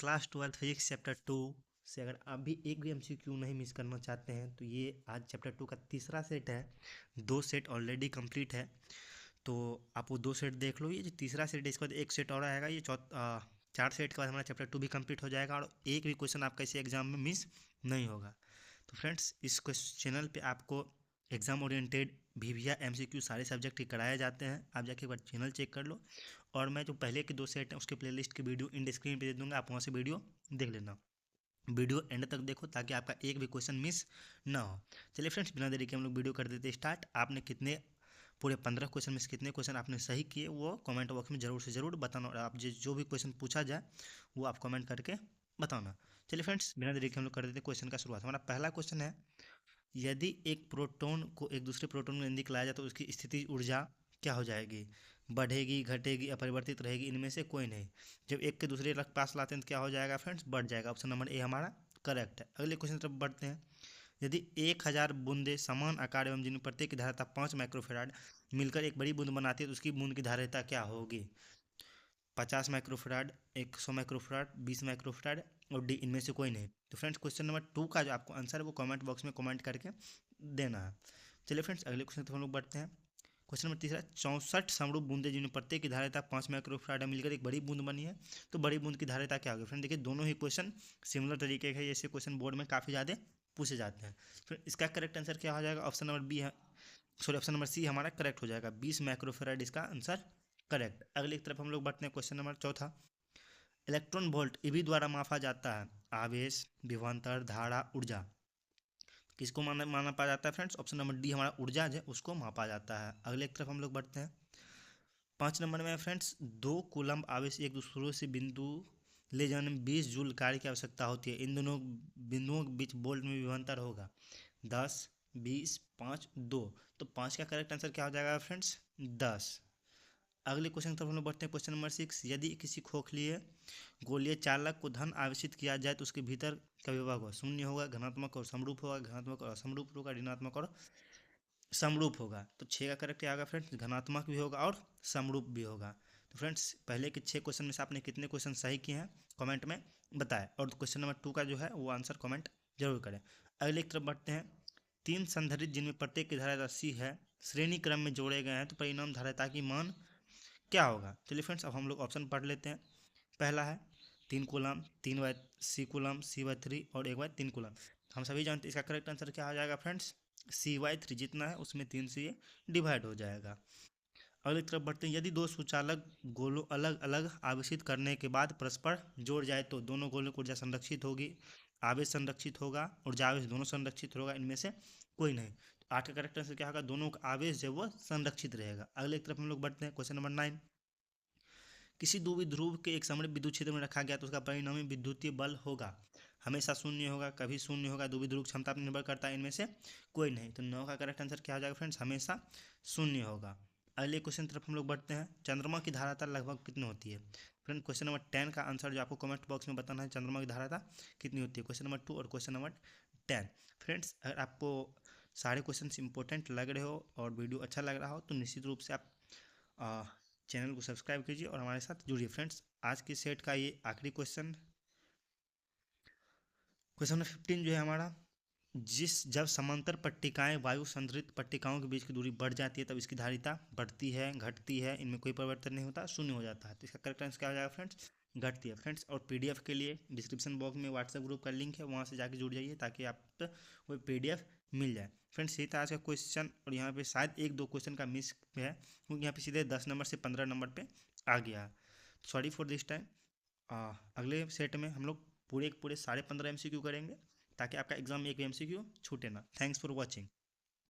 Class 12 physics chapter 2 से अगर आप भी एक भी एमसीक्यू नहीं मिस करना चाहते हैं तो ये आज चैप्टर 2 का तीसरा सेट है। 2 सेट ऑलरेडी कंप्लीट है, तो आप वो 2 सेट देख लो। ये जो तीसरा सेट है इसके बाद एक सेट और आएगा। ये 4 सेट के बाद हमारा चैप्टर 2 भी कंप्लीट हो जाएगा और एक भी क्वेश्चन आपका इसी एग्जाम में मिस नहीं होगा। तो फ्रेंड्स, इस चैनल पे आपको एग्जाम ओरिएंटेड वीविया एमसीक्यू सारे सब्जेक्ट के कराए जाते हैं। आप जाके एक बार चैनल चेक कर लो, और मैं जो पहले के 2 सेट हैं उसके प्लेलिस्ट की वीडियो इन स्क्रीन पे दे दूंगा, आप वहाँ से वीडियो देख लेना। वीडियो एंड तक देखो ताकि आपका एक भी क्वेश्चन मिस ना हो। चलिए फ्रेंड्स, बिना देरी के हम लोग वीडियो कर देते स्टार्ट। आपने कितने पूरे 15 क्वेश्चन में से कितने क्वेश्चन आपने सही किए वो कमेंट बॉक्स में ज़रूर से ज़रूर बताना, और आप जो भी क्वेश्चन पूछा जाए वो आप कमेंट करके बताना। चलिए फ्रेंड्स, बिना देरी के हम लोग कर देते क्वेश्चन का शुरुआत। हमारा पहला क्वेश्चन है, यदि एक प्रोटॉन को एक दूसरे प्रोटॉन में नजदीक लाया जाए तो उसकी स्थिति ऊर्जा क्या हो जाएगी? बढ़ेगी, घटेगी, अपरिवर्तित रहेगी, इनमें से कोई नहीं। जब एक के दूसरे के पास लाते हैं तो क्या हो जाएगा फ्रेंड्स? बढ़ जाएगा। ऑप्शन नंबर ए हमारा करेक्ट है। अगले क्वेश्चन तरफ बढ़ते हैं। यदि 1000 बूंदे समान आकार एवं जिनमें प्रत्येक की धारिता 5 माइक्रोफेराड मिलकर एक बड़ी बूंद बनाती है तो उसकी बूंद की धारिता क्या होगी? 50 माइक्रोफराड, 100 माइक्रोफराड, 20 माइक्रोफराड और डी, इनमें से कोई नहीं। तो फ्रेंड्स, क्वेश्चन नंबर 2 का जो आपको आंसर है वो कमेंट बॉक्स में कमेंट करके देना है। चलिए फ्रेंड्स, अगले क्वेश्चन तो हम लोग बढ़ते हैं। क्वेश्चन नंबर तीसरा, 64 समरूप बूंदे जिनमें प्रत्येक की धारिता 5 माइक्रोफराड मिलकर एक बड़ी बूंद बनी है तो बड़ी बूंद की धारिता क्या होगी? फ्रेंड देखिए, दोनों ही क्वेश्चन सिमिलर तरीके के, ऐसे क्वेश्चन बोर्ड में काफ़ी ज़्यादा पूछे जाते हैं। फिर इसका करेक्ट आंसर क्या हो जाएगा? ऑप्शन नंबर बी है, सॉरी ऑप्शन नंबर सी हमारा करेक्ट हो जाएगा। 20 माइक्रोफेराड इसका आंसर करेक्ट। अगली तरफ हम लोग बढ़ते हैं। क्वेश्चन नंबर चौथा, इलेक्ट्रॉन वोल्ट ईवी द्वारा मापा जाता है आवेश, विभवांतर, धारा, ऊर्जा। किसको माना माना पा जाता है फ्रेंड्स? ऑप्शन नंबर डी हमारा ऊर्जा है उसको मापा जाता है। अगले की तरफ हम लोग बढ़ते हैं। 5 नंबर में फ्रेंड्स, 2 कूलम्ब आवेश एक दूसरे से बिंदु ले जाने में 20 जूल कार्य की आवश्यकता होती है। इन दोनों बिंदुओं के बीच वोल्ट में विभवांतर होगा 10, 20, 5, 2। तो 5 का करेक्ट आंसर क्या हो जाएगा फ्रेंड्स? 10। अगले क्वेश्चन की तरफ हम लोग बढ़ते हैं। क्वेश्चन नंबर 6, यदि किसी खोखली गोलीय चालक को धन आवेशित किया जाए तो उसके भीतर का विभव होगा? शून्य होगा, धनात्मक और समरूप होगा, धनात्मक और असमरूप होगा, ऋणात्मक और समरूप होगा। तो 6 का करेक्ट क्या होगा फ्रेंड्स? धनात्मक भी होगा और समरूप भी होगा। तो फ्रेंड्स, पहले के 6 क्वेश्चन में से आपने कितने क्वेश्चन सही किए हैं कमेंट में बताएं, और क्वेश्चन नंबर 2 का जो है वो आंसर कमेंट जरूर करें। अगले की तरफ बढ़ते हैं। 3 संधारित्र जिनमें प्रत्येक की धारिता 80 है श्रेणी क्रम में जोड़े गए हैं तो परिणाम धारिता की मान क्या होगा? चलिए फ्रेंड्स, अब हम लोग ऑप्शन पढ़ लेते हैं। पहला है 3 कूलम, 3/C कूलम, C/3 और 1/3 कूलम। हम सभी जानते हैं इसका करेक्ट आंसर क्या हो जाएगा फ्रेंड्स? C/3 जितना है उसमें 3 से ये डिवाइड हो जाएगा। अगली तरफ बढ़ते हैं। यदि 2 सुचालक गोलों अलग अलग आवेशित करने के बाद परस्पर जोड़ जाए तो दोनों गोलों की ऊर्जा संरक्षित होगी, आवेश संरक्षित होगा, ऊर्जा आवेश दोनों संरक्षित होगा, इनमें से कोई नहीं। तो 8 का करेक्ट आंसर क्या होगा? दोनों का आवेश जो वो संरक्षित रहेगा। अगले की तरफ हम लोग बढ़ते हैं। क्वेश्चन नंबर 9, किसी द्विध्रुव के एक समृद्ध विद्युत क्षेत्र में रखा गया तो उसका परिणामी विद्युतीय बल होगा? हमेशा शून्य होगा, कभी शून्य होगा, द्विध्रुव क्षमता पर निर्भर करता है, इनमें से कोई नहीं। तो 9 का करेक्ट आंसर क्या हो जाएगा फ्रेंड्स? हमेशा शून्य होगा। अगले क्वेश्चन तरफ हम लोग बढ़ते हैं। चंद्रमा की धाराता लगभग कितनी होती है? फ्रेंड, क्वेश्चन नंबर 10 का आंसर जो आपको कमेंट बॉक्स में बताना है, चंद्रमा की धाराता कितनी होती है? क्वेश्चन नंबर 2 और क्वेश्चन नंबर 10। फ्रेंड्स, अगर आपको सारे क्वेश्चन इंपॉर्टेंट लग रहे हो और वीडियो अच्छा लग रहा हो तो निश्चित रूप से आप चैनल को सब्सक्राइब कीजिए और हमारे साथ जुड़िए। फ्रेंड्स, आज की सेट का ये आखिरी क्वेश्चन, क्वेश्चन नंबर 15 जो है हमारा, जब समांतर पट्टिकाएं वायु संधारित्र पट्टिकाओं के बीच की दूरी बढ़ जाती है तब इसकी धारिता बढ़ती है, घटती है, इनमें कोई परिवर्तन नहीं होता, शून्य हो जाता है। तो इसका करेक्ट आंसर क्या हो जाएगा फ्रेंड्स? घटती है। फ्रेंड्स, और पीडीएफ के लिए डिस्क्रिप्शन बॉक्स में व्हाट्सएप ग्रुप का लिंक है, वहाँ से जाके जुड़ जाइए ताकि आप कोई पीडीएफ मिल जाए। फ्रेंड्स, यही था आज का क्वेश्चन, और यहाँ पे शायद 1-2 क्वेश्चन का मिस है क्योंकि यहाँ पे सीधे 10 नंबर से 15 नंबर पे आ गया। Sorry for this time. अगले सेट में हम लोग पूरे साढ़े 15 MCQ करेंगे ताकि आपका एग्जाम में एक भी MCQ छूटे ना। Thanks for watching.